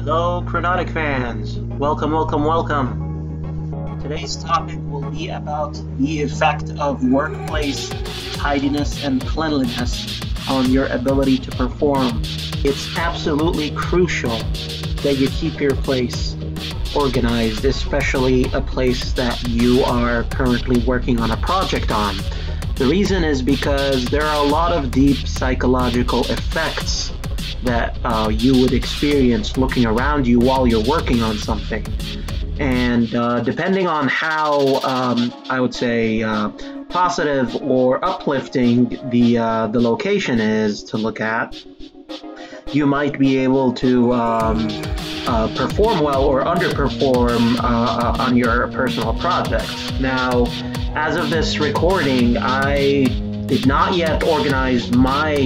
Hello, Kronotiq fans. Welcome. Today's topic will be about the effect of workplace tidiness and cleanliness on your ability to perform. It's absolutely crucial that you keep your place organized, especially a place that you are currently working on a project on. The reason is because there are a lot of deep psychological effects that you would experience looking around you while you're working on something. And depending on how, I would say, positive or uplifting the location is to look at, you might be able to perform well or underperform on your personal projects. Now, as of this recording, I did not yet organize my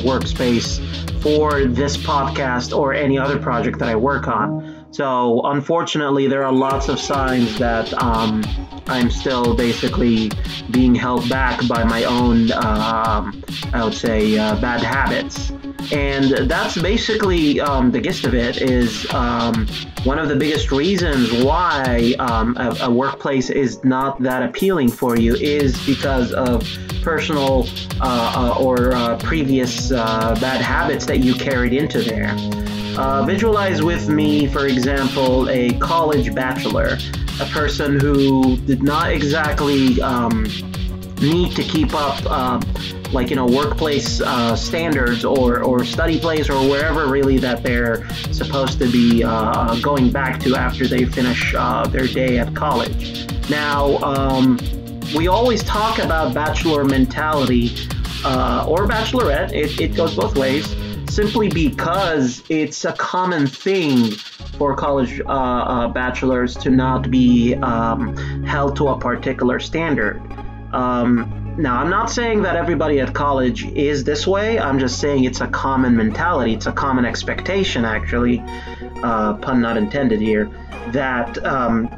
workspace for this podcast or any other project that I work on. So unfortunately, there are lots of signs that I'm still basically being held back by my own, I would say, bad habits. And that's basically the gist of it. Is one of the biggest reasons why a workplace is not that appealing for you is because of personal or previous bad habits that you carried into there. Visualize with me, for example, a college bachelor, a person who did not exactly need to keep up workplace standards or study place or wherever really that they're supposed to be going back to after they finish their day at college. Now, we always talk about bachelor mentality or bachelorette. It goes both ways, simply because it's a common thing for college bachelors to not be held to a particular standard. Now, I'm not saying that everybody at college is this way. I'm just saying it's a common mentality. It's a common expectation, actually, pun not intended here, that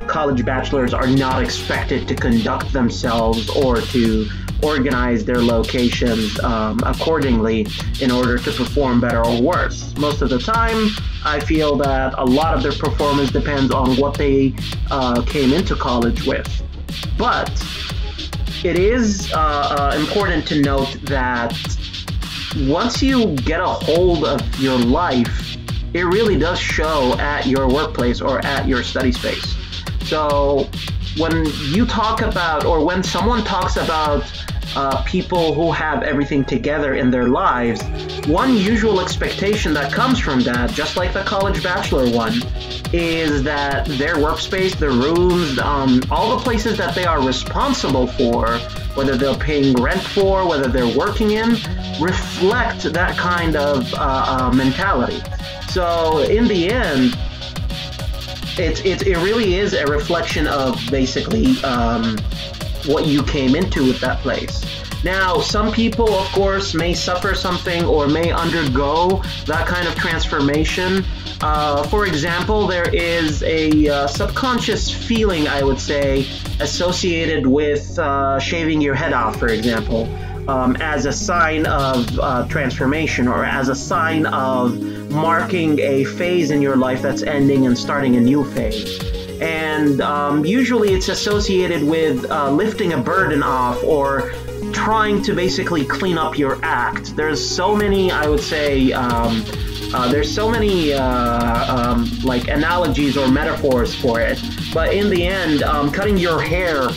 college bachelors are not expected to conduct themselves or to organize their locations accordingly in order to perform better or worse. Most of the time, I feel that a lot of their performance depends on what they came into college with. But it is important to note that once you get a hold of your life, it really does show at your workplace or at your study space. So when you talk about, or when someone talks about people who have everything together in their lives, one usual expectation that comes from that, just like the college bachelor one, is that their workspace, their rooms, all the places that they are responsible for, whether they're paying rent for, whether they're working in, reflect that kind of mentality. So in the end, it really is a reflection of basically what you came into with that place. Now, some people, of course, may suffer something or may undergo that kind of transformation. For example, there is a subconscious feeling, I would say, associated with shaving your head off, for example, as a sign of transformation or as a sign of marking a phase in your life that's ending and starting a new phase. And usually it's associated with lifting a burden off or trying to basically clean up your act. There's so many, I would say, there's so many like analogies or metaphors for it. But in the end, cutting your hair,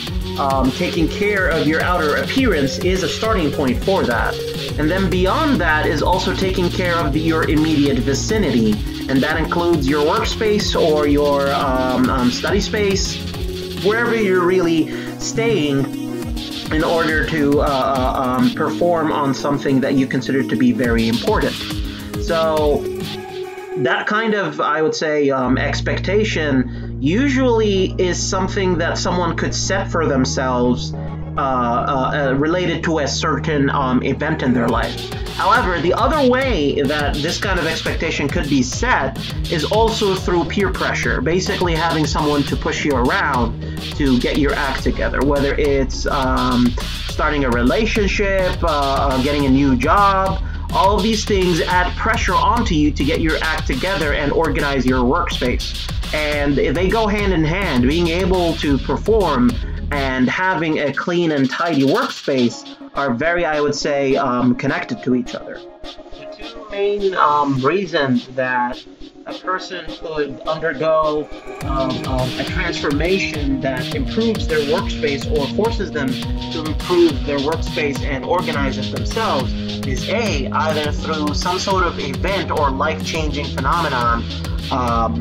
taking care of your outer appearance is a starting point for that. And then beyond that is also taking care of your immediate vicinity. And that includes your workspace or your study space, wherever you're really staying in order to perform on something that you consider to be very important. So that kind of, I would say, expectation usually is something that someone could set for themselves related to a certain event in their life. However, the other way that this kind of expectation could be set is also through peer pressure, basically having someone to push you around to get your act together, whether it's starting a relationship, getting a new job, All of these things add pressure onto you to get your act together and organize your workspace. And they go hand in hand. Being able to perform and having a clean and tidy workspace are very, I would say, connected to each other. The two main reasons that a person could undergo a transformation that improves their workspace or forces them to improve their workspace and organize it themselves is either through some sort of event or life-changing phenomenon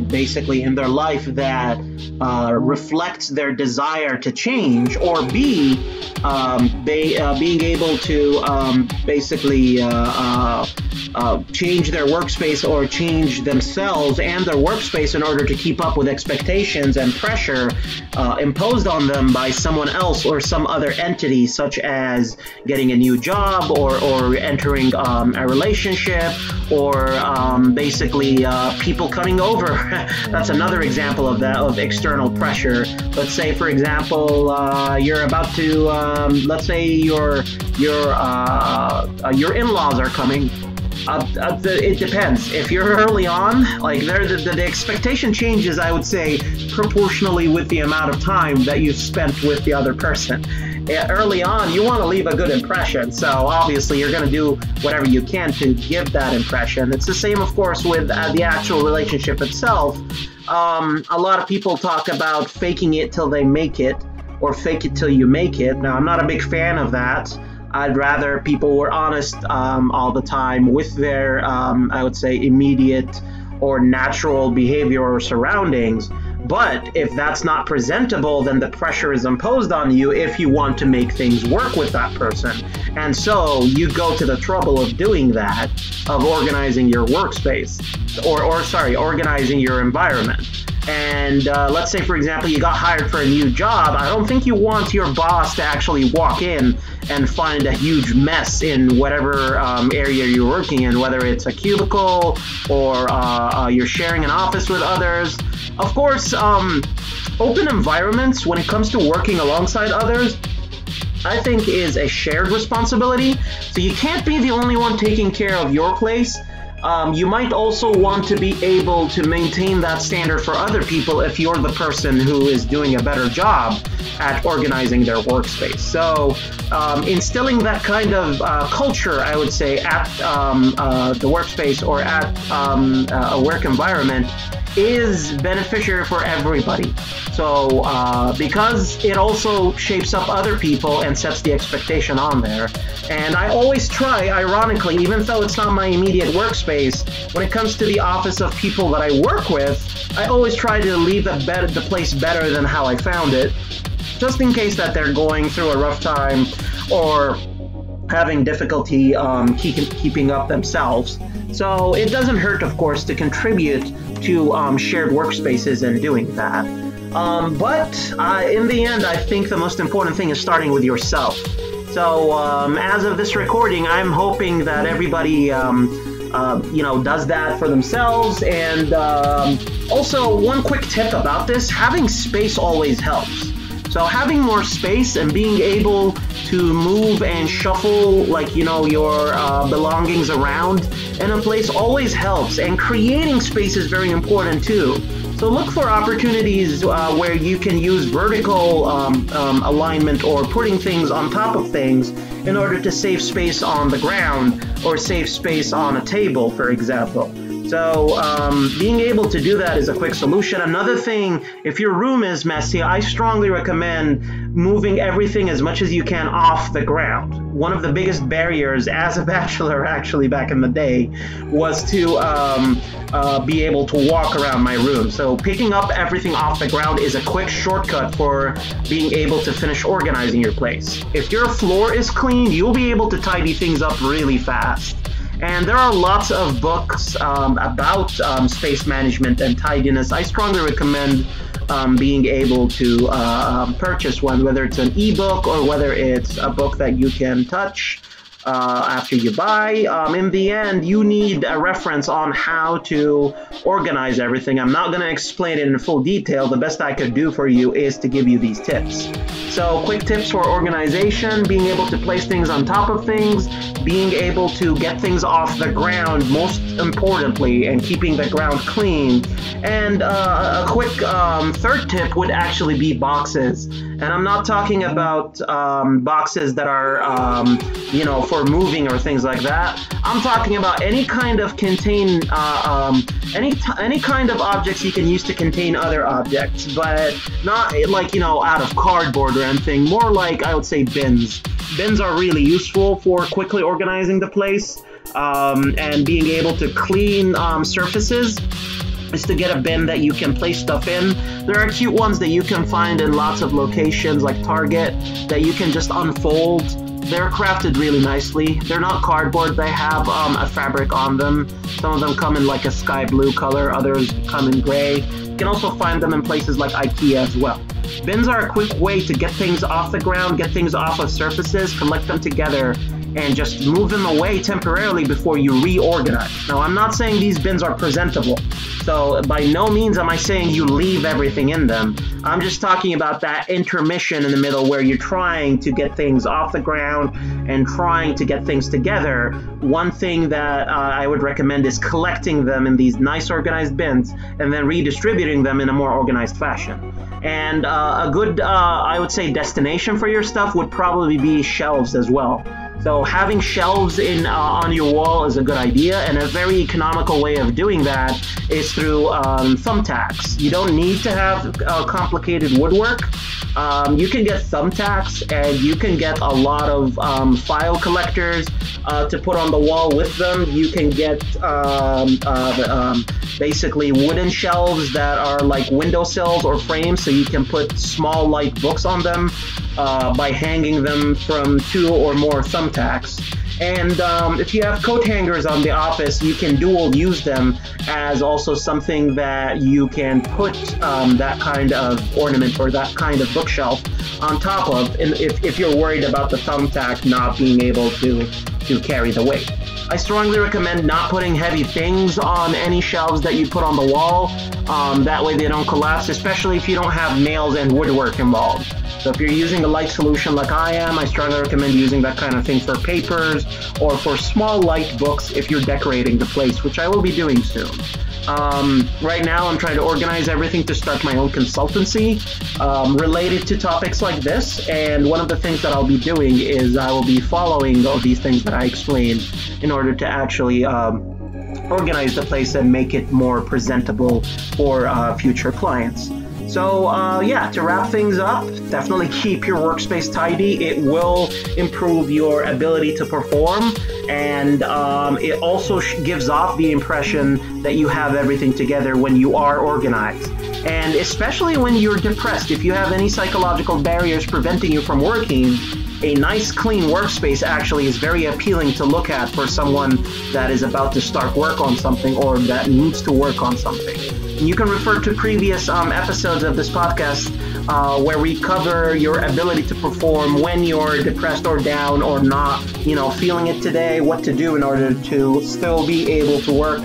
basically in their life that reflects their desire to change, or B, being able to basically change their workspace or change themselves and their workspace in order to keep up with expectations and pressure imposed on them by someone else or some other entity, such as getting a new job or entering a relationship, or basically people coming over. That's another example of that, of external pressure. Let's say, for example, you're about to, let's say your in-laws are coming. It depends. If you're early on, like the expectation changes, I would say, proportionally with the amount of time that you've spent with the other person. Early on, you want to leave a good impression, so obviously you're going to do whatever you can to give that impression. It's the same, of course, with the actual relationship itself. A lot of people talk about faking it till they make it, or fake it till you make it. Now, I'm not a big fan of that. I'd rather people were honest all the time with their, I would say, immediate or natural behavior or surroundings. But if that's not presentable, then the pressure is imposed on you if you want to make things work with that person. And so you go to the trouble of doing that, of organizing your workspace, organizing your environment. And let's say, for example, you got hired for a new job. I don't think you want your boss to actually walk in and find a huge mess in whatever area you're working in, whether it's a cubicle or you're sharing an office with others. Of course, open environments, when it comes to working alongside others, I think is a shared responsibility. So you can't be the only one taking care of your place. You might also want to be able to maintain that standard for other people if you're the person who is doing a better job at organizing their workspace. So instilling that kind of culture, I would say, at the workspace or at a work environment is beneficial for everybody. So because it also shapes up other people and sets the expectation on there. And I always try, ironically, even though it's not my immediate workspace, when it comes to the office of people that I work with, I always try to leave the place better than how I found it, just in case that they're going through a rough time or having difficulty keeping up themselves. So it doesn't hurt, of course, to contribute to shared workspaces and doing that. But in the end, I think the most important thing is starting with yourself. So as of this recording, I'm hoping that everybody does that for themselves. And also, one quick tip about this, having space always helps. So having more space and being able to move and shuffle, like, your belongings around in a place always helps. And creating space is very important too. So look for opportunities where you can use vertical alignment or putting things on top of things in order to save space on the ground or save space on a table, for example. So being able to do that is a quick solution. Another thing, if your room is messy, I strongly recommend moving everything as much as you can off the ground. One of the biggest barriers as a bachelor, actually, back in the day, was to be able to walk around my room. So picking up everything off the ground is a quick shortcut for being able to finish organizing your place. If your floor is clean, you'll be able to tidy things up really fast. And there are lots of books about space management and tidiness. I strongly recommend being able to purchase one, whether it's an ebook or whether it's a book that you can touch. after you buy. In the end, you need a reference on how to organize everything. I'm not going to explain it in full detail. The best I could do for you is to give you these tips. So quick tips for organization: being able to place things on top of things, being able to get things off the ground, most importantly, and keeping the ground clean. And a quick third tip would actually be boxes. And I'm not talking about boxes that are, for moving or things like that. I'm talking about any kind of any kind of objects you can use to contain other objects, but not like, out of cardboard or anything. More like, I would say, bins. Bins are really useful for quickly organizing the place and being able to clean surfaces. Is to get a bin that you can place stuff in. There are cute ones that you can find in lots of locations like Target that you can just unfold. They're crafted really nicely. They're not cardboard. They have a fabric on them. Some of them come in like a sky blue color. Others come in gray. You can also find them in places like IKEA as well. Bins are a quick way to get things off the ground, get things off of surfaces, collect them together, and just move them away temporarily before you reorganize. Now, I'm not saying these bins are presentable, so by no means am I saying you leave everything in them. I'm just talking about that intermission in the middle where you're trying to get things off the ground and trying to get things together. One thing that I would recommend is collecting them in these nice organized bins and then redistributing them in a more organized fashion. And a good, I would say, destination for your stuff would probably be shelves as well. So having shelves on your wall is a good idea, and a very economical way of doing that is through thumbtacks. You don't need to have complicated woodwork. You can get thumbtacks, and you can get a lot of file collectors to put on the wall with them. You can get basically wooden shelves that are like windowsills or frames, so you can put small light books on them by hanging them from 2 or more thumbtacks. And if you have coat hangers on the office, you can dual use them as also something that you can put that kind of ornament or that kind of bookshelf on top of, if you're worried about the thumbtack not being able to carry the weight. I strongly recommend not putting heavy things on any shelves that you put on the wall. That way they don't collapse, especially if you don't have nails and woodwork involved. So if you're using a light solution like I am, I strongly recommend using that kind of thing for papers or for small light books if you're decorating the place, which I will be doing soon. Right now I'm trying to organize everything to start my own consultancy related to topics like this, and one of the things that I'll be doing is I will be following all these things that I explained in order to actually organize the place and make it more presentable for future clients. So yeah, to wrap things up, definitely keep your workspace tidy. It will improve your ability to perform, and it also gives off the impression that you have everything together when you are organized. And especially when you're depressed, if you have any psychological barriers preventing you from working, a nice clean workspace actually is very appealing to look at for someone that is about to start work on something or that needs to work on something. You can refer to previous episodes of this podcast where we cover your ability to perform when you're depressed or down or not, feeling it today, what to do in order to still be able to work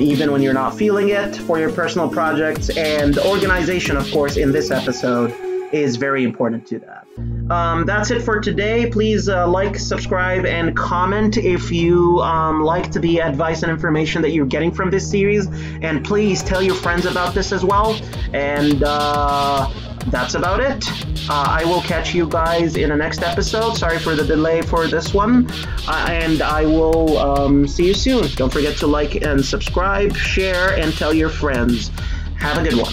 even when you're not feeling it for your personal projects. And organization, of course, in this episode is very important to that. That's it for today. Please like, subscribe, and comment if you liked the advice and information that you're getting from this series. And please tell your friends about this as well. And that's about it. I will catch you guys in the next episode. Sorry for the delay for this one. And I will see you soon. Don't forget to like and subscribe, share, and tell your friends. Have a good one.